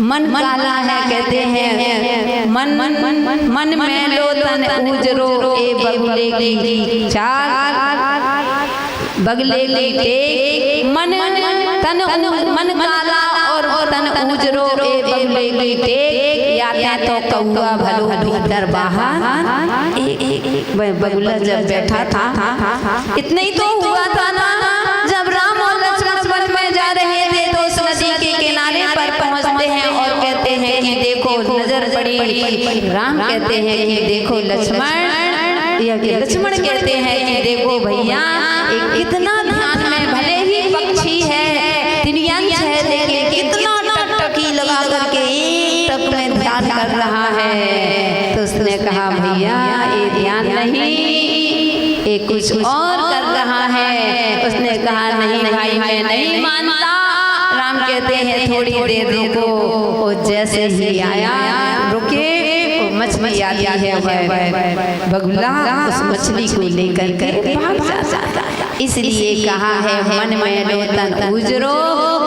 मन काला है कहते हैं, मन में लो तन उजरो, ए बगले की चाल बगले की टेक। मन काला और तन उजरो, ए बगले की टेक। या तो कौआ भलो भीतर बाहर। बगुला जब बैठा था, इतना ही तो हुआ था ना, जब राम और लक्ष्मण वन में जा रहे थे तो उस नदी के किनारे पर पहुंचते हैं और कहते हैं कि देखो नजर पड़ी। राम कहते हैं कि देखो लक्ष्मण, या कि लक्ष्मण कहते हैं कि देखो भैया, कितना ध्यान में, भले ही पक्षी है, तिर्यंश है, लेकिन कितना टकटकी लगा करके तक में ध्यान कर रहा है। तो उसने कहा भैया ये ध्यान नहीं, ये कुछ और कर रहा है। उसने कहा नहीं भाई मैं नहीं मानता। राम कहते हैं थोड़ी देर रुको। वो जैसे ही आया रुके, मछली आती है, बगुला उस मछली को लेकर के भाग जाता है। इसलिए कहा है मन में लो तन उजरो,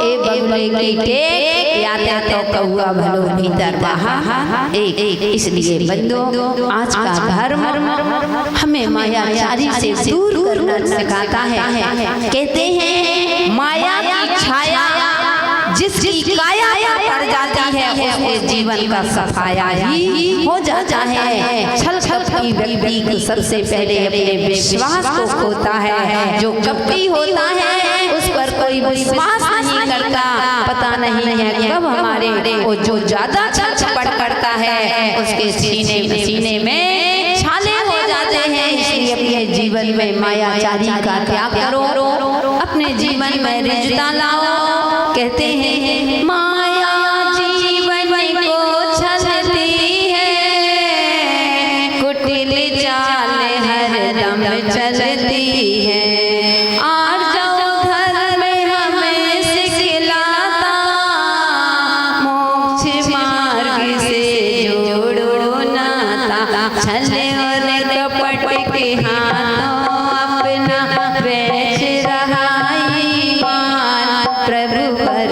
ए बगुले की टेक। या तो कौआ भलो भीतर बाहर। इसलिए बंदो आज का धर्म हमें मायाचारी से दूर करना सिखाता है। कहते हैं माया की छाया जिसकी काया पड़ जाती है उसके जीवन का सफाया ही हो जाता है। छल कपटी व्यक्ति को सबसे पहले अपने विश्वास को खोता है। जो कपटी होता है उस पर कोई विश्वास नहीं करता, पता नहीं है कब हमारे वो जो ज्यादा छटपट करता है उसके सीने में छाले हो जाते हैं। इसलिए अपने जीवन में मायाचारी का त्याग करो, अपने जीवन में रिश्ता लाओ। कहते हैं माया जीवन को छलती है, कुटिल चाल हर दम चलती है। और जो धर्म हमें सिखलाता, मोक्ष मार्ग से जोड़ो नाता। छले और कपट के हाथों अपना बेच रहा ईमान, प्रभु पर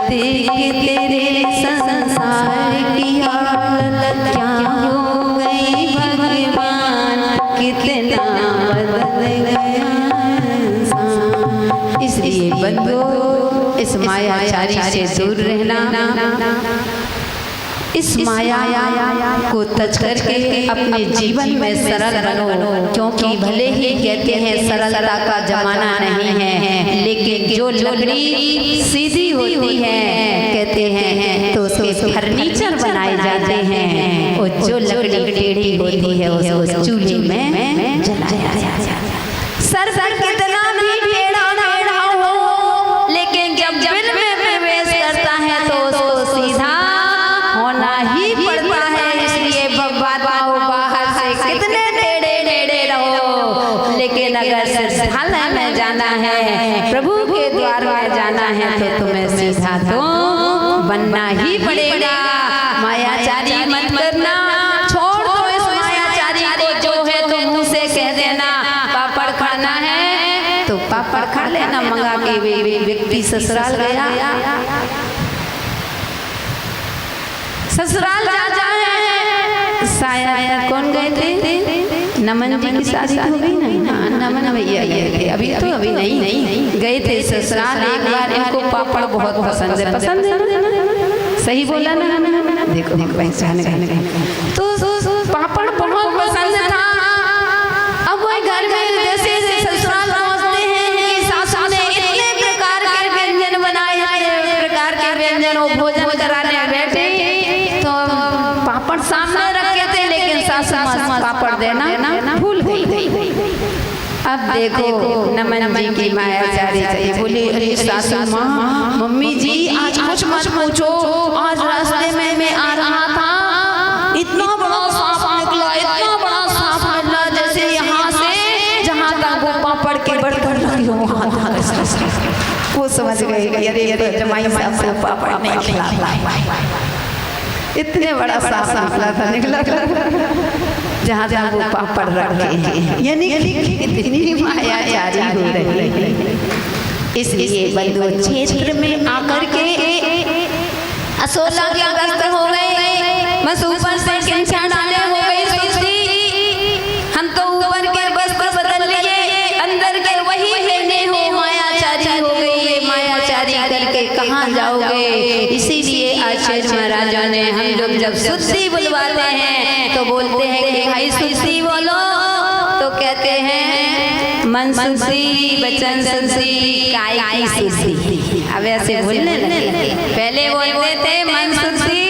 देख तेरे संसार की हालत क्या हो गई भगवान, कितना बदल गया इंसान। इसलिए बंधु इस मायाचारी से दूर रहना, इस माया को तज करके अपने जीवन में सरल बनो। क्योंकि भले ही कहते हैं सरलता का जमाना नहीं है, लेकिन जो लकड़ी सीधी होती है कहते हैं तो उसके फर्नीचर बनाए जाते हैं, और जो लकड़ी टेढ़ी होती है उसको चूल्हे में जलाया जाता है। सर कितना भी टेढ़ा हो, लेकिन जब दिल में प्रवेश करता है तो उसको सीधा होना ही पड़ता है। इसलिए बाहर से कितने टेढ़े रहो, लेकिन अगर संस्थालय में जाना है, प्रभु के द्वार में जाना है, तो तुम्हें सीधा तो बनना ही पड़ेगा। मायाचारी मत करना, छोड़ दो इस मायाचारी को। जो है तो मुंह से कह देना पापड़ खाना है तो पापड़ खा लेना मंगा के। व्यक्ति ससुराल गया, ससुराल जा है, शायद कौन गए थे, नमन जी की शादी हो गई ना, नमन भैया थे, अभी नहीं गए थे ससुराल। एक बार इनको पापड़ बहुत पसंद है, सही बोला ना? देखो पहचान गए, तो पापड़ बहुत पसंद था। अब वो घर में जैसे ससुराल पहुंचते हैं, सासू ने इतने प्रकार के व्यंजन बनाए, प्रकार के व्यंजन वो भोजन कराने बैठे तो पापड़ सामने रखे थे, लेकिन सासू पापड़ देना भूल गई। अब देखो नमन जी की मायाचारी बोली, अरे सासू माँ, मम्मी जी आज कुछ मत पूछो, आज रास्ते में मैं आ रहा था, इतना बड़ा सांप निकला, इतना बड़ा सांप निकला, जैसे यहाँ से जहाँ तक वो पापड़ के बर्तन लगी हो वहाँ तक। वो समझ गई अरे जमाई साहब से पापड़ नहीं खिला, इतने बड़ा सांप निकला जहाँ जहाँ वो पापड़ रखे हैं, यानी कितनी मायाचारी हो रही है। इसलिए बंधु क्षेत्र में आकर के 16 अगस्त हो गए, बस ऊपर से किंचा डाले हो गई सुस्ती, हम तो ऊपर के वस्त्र बदल लिए, अंदर के वही लेने हो, मायाचारी हो गई। मायाचारी करके कहाँ जाओगे? इसीलिए आचार्य महाराजा ने हम लोग जब सुस्ती बुलवाते हैं तो बोलते हैं कि भाई सुस्ती बोलो, तो कहते हैं मन सुस्ती, वचन सुस्ती, काय की सुस्ती। अब ऐसे बोलने लगे, पहले बोलते थे मन सुस्ती,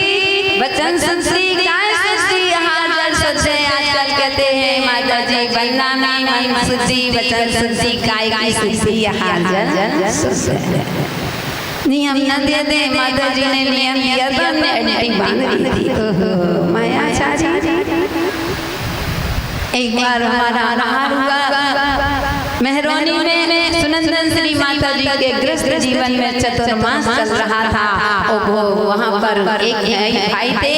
वचन सुस्ती, काय सुस्ती, हार जल सुस्ती। आजकल कहते हैं माता जी बनना में मन सुस्ती, वचन सुस्ती, काय की सुस्ती, हार जल सुस्ती। नियम न दे दे, माता जी ने नियम दिया तो हमने अड्डी बांध दी थी। मायाचारी। एक बार हमारा आहार हुआ मेहरौनी में, सुनंदन श्री माता जी के गृहस्थ जीवन में चतुर्मास चल रहा था, और वो वहाँ पर एक भाई थे,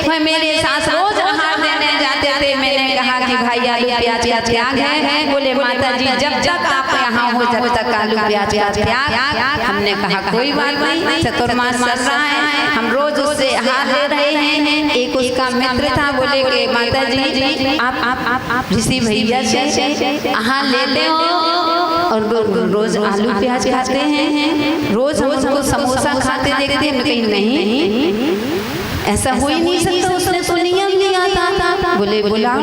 वह मेरे साथ रोज आहार देने जाते थे। मैंने कहा कि भाई आलू प्याज का त्याग है? बोले माता जी जब तक आप यहाँ हो जब तक आलू प्याज का त्याग। हमने कहा कोई बात नहीं, चतुर्मास चल रहा है, हम रोज उससे आहार ले रहे हैं। एक उसका मित्र था, बोले कि माता जी आप ऋषि भैया से आहार लेते हो और रोज आलू प्याज खाते हैं, रोज हमको समोसा खाते देखते हैं। कहीं नहीं, ऐसा हो ही नहीं सकता, उसने तो नियम नहीं आता था। बोले बुला।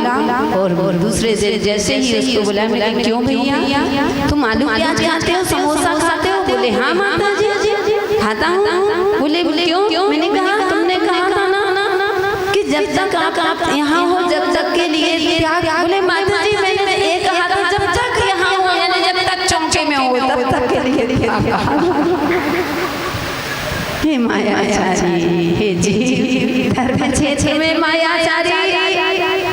और दूसरे दिन जैसे ही उसको बुला, मैंने क्यों भैया तुम आलू प्याज खाते हो, समोसा खाते हो? बोले हाँ माता जी खाता हूँ। बोले क्यों? मैंने कहा तुमने कहा था ना कि जब तक आप यहाँ हो जब तक के लिए त्याग। बोले माता जी मैंने ये कहा था जब तक यहाँ हो, यानी जब तक चौके में हो तब तक के लिए। हे मायाचारी, हे जी धर्म क्षेत्र में मायाचारी।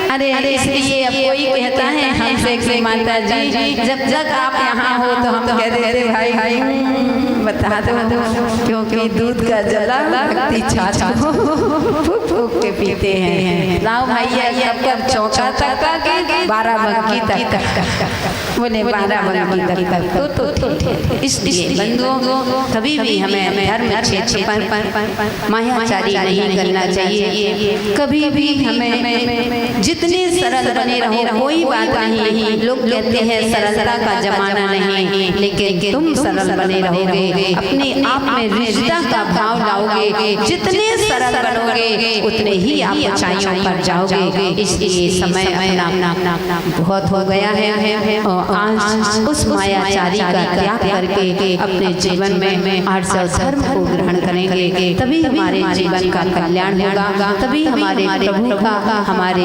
अरे इसलिए अब कोई कहता है हमसे कि माता जी जब तक आप यहाँ हो तो हम कह देते भाई बता दो, क्योंकि दूध का जला भक्ति छाछ को फूक के पीते हैं। लाओ भैया कब चौका तक के 12 बंकी तक। बोले 12 बंकी तक तो इसलिए बंधुओं कभी भी हमें धर्म क्षेत्र पर मायाचारी नहीं करना चाहिए। कभी भी हमें जितने सरल बने रहो कोई बात नहीं। लोग कहते हैं सरलता का जमाना नहीं, लेकिन तुम सरल बने रहोगे, अपने आप में रिश्ता का भाव लाओगे। जितने सरल बनोगे उतने ही आप ऊंचाइयों पर जाओगे। इसलिए समय अपना बहुत हो गया है और आज उस मायाचारी का त्याग करके अपने जीवन में आर्ष धर्म को ग्रहण करेंगे, तभी हमारे जीवन का कल्याण होगा, तभी हमारे प्रभु का हमारे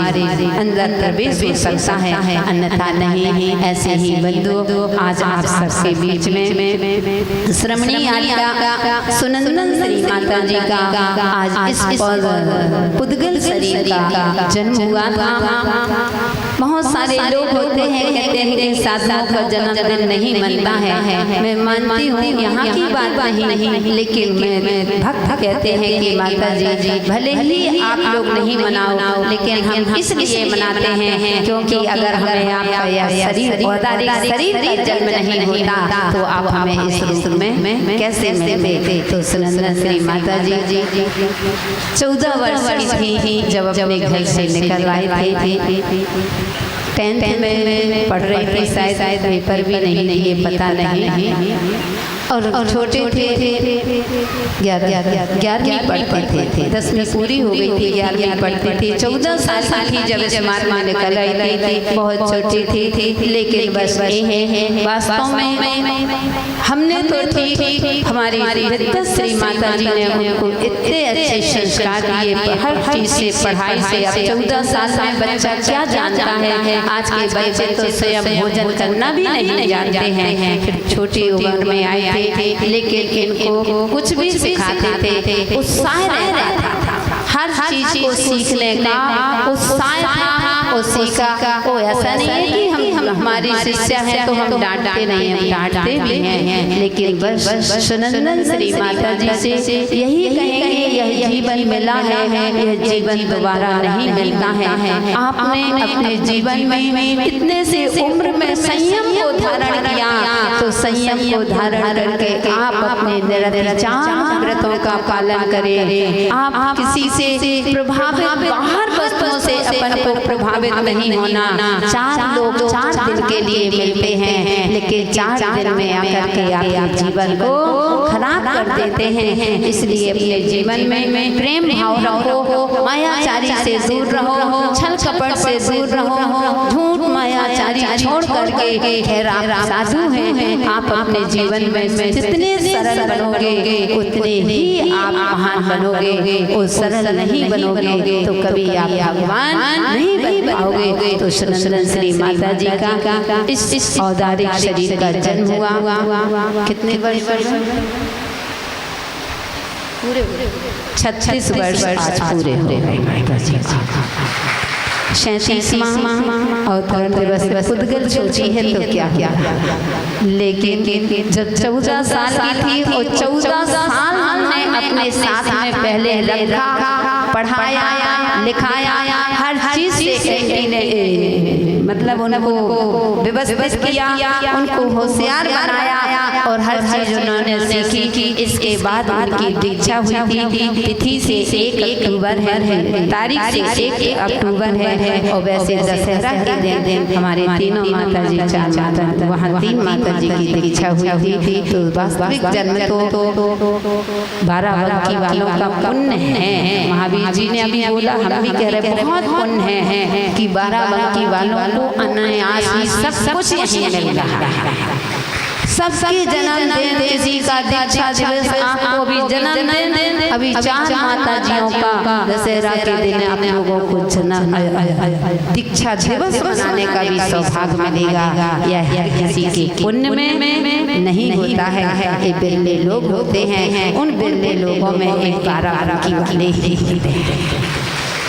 अंदर प्रवेश हो सकता है, अन्यथा नहीं। ऐसे ही बंधु आज आप सबके बीच में श्रमणी आलिका सुनंदन श्री माता जी का आज इस पुद्गल शरीर का जन्म हुआ था। बहुत सारे लोग होते हैं कहते हैं कि साधुओं का जन्मदिन नहीं मनता है। मैं मानती हूँ यहाँ की बात नहीं, लेकिन मैं भक्त कहते हैं कि माता जी भले ही आप लोग नहीं मनाओ, लेकिन हम इसलिए मनाते हैं क्योंकि अगर हमें आपका यह शरीर का जन्म नहीं होता तो आप हमें इस रूप में कैसे मिलते। तो सुनंदन श्री माता जी 14 वर्ष की थी जब अपने घर से निकल आए थे। 10th में पढ़ रही थी, शायद पेपर भी नहीं ये पता नहीं, और छोटे थे 11वीं पढ़ते थे, 10वीं पूरी हो गई थी, 11वीं पढ़ते थे। 14 साल की जब इस मार्ग में निकल आई थी, बहुत छोटी थी, लेकिन बस ये वास्तव में हमने तो ठीक हमारी श्री माता जी ने उनको इतने अच्छे संस्कार दिए, हर चीज से पढ़ाई से। अब 14 साल में बच्चा क्या जानता है? आज के बच्चे तो स्वयं भोजन करना भी नहीं जानते हैं। फिर छोटी उम्र में आए थे, लेकिन इनको कुछ भी सिखाते थे, उत्साह रहता था, हर चीज को सीखने का उत्साह था। और सीखा वो ऐसा नहीं है कि हम हमारी शिष्या है तो हम डांटते नहीं, हम डांटते भी हैं, लेकिन बस सुनंदन श्री माता जी से यही कहेंगे यह जीवन मिला है, यह जीवन दोबारा नहीं मिलता है। आपने अपने जीवन में इतने से उम्र में संयम को धारण किया, तो संयम को धारण करके आप अपने निरंतर व्रतों का पालन करें। आप किसी से प्रभावित बाहर वस्तुओं से अपन को प्रभावित नहीं होना। 4 लोग 4 दिन के लिए मिलते हैं, लेकिन 4 दिन में आकर के आप जीवन को खराब कर देते हैं। इसलिए अपने जीवन में प्रेम भाव रखो, मायाचारी से दूर रहो, छल कपट से दूर रहो, झूठ मायाचारी छोड़ करके खैर आप साधु हैं। आप अपने जीवन में जितने सरल बनोगे उतने ही आप महान बनोगे, और सरल नहीं बनोगे तो कभी आप भगवान नहीं बन पाओगे। तो सुनंदन श्री माता जी का इस औदारिक शरीर का जन्म हुआ। कितने वर्ष? पूरे 36 वर्ष आज पूरे हो गए। 37वां अवतरण दिवस पुद्गल सोची है तो क्या, लेकिन जब 14 साल की थी और 14 साल हमने अपने साथ में पहले रखा, पढ़ाया, लिखाया, हर चीज से मतलब उनको व्यवस्थित किया, उनको होशियार बनाया, और हर चीज उन्होंने सीखी। इसके बाद उनकी दीक्षा हुई थी। तिथि से 1 अक्टूबर है, तारीख से 1 अक्टूबर है। और वैसे दशहरा के दिन हमारे तीनों माता जी, 4 माता, वहाँ 3 माता जी की दीक्षा हुई थी। तो वास्तविक जन्म तो 12 बंकी वालों का पुण्य है। महावीर जी ने अभी बोला, हम भी कह रहे बहुत पुण्य है कि 12 बंकी वालों को अनायास ही सब कुछ यहीं मिल रहा है। सबके जन्मदिन, किसी का दीक्षा दिवस, आपको भी जन्मदिन। अभी 4 माता जियों का दशहरा के दिन आप लोगों को दीक्षा दिवस मनाने का भी सौभाग्य मिलेगा। यह हर किसी के पुण्य में नहीं होता है। ये बिरले लोग होते हैं, उन बिरले लोगों में एक 12 बंकी वाले ही होते हैं।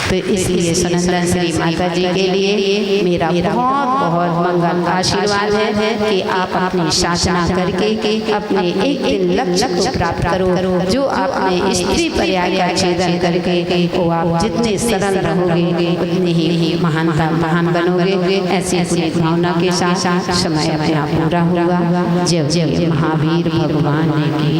तो इसलिए सुनंदन श्री माता जी के लिए मेरा बहुत बहुत मंगल आशीर्वाद है कि आप अपनी साधना करके अपने एक दिन लक्ष्य को प्राप्त करो। जो आपने स्त्री पर्याय का छेदन करके वो आप जितने सरल रहोगे उतने ही महान बनोगे। ऐसी पूरी भावना के साथ समय अपना पूरा होगा। जय जय महावीर भगवान की।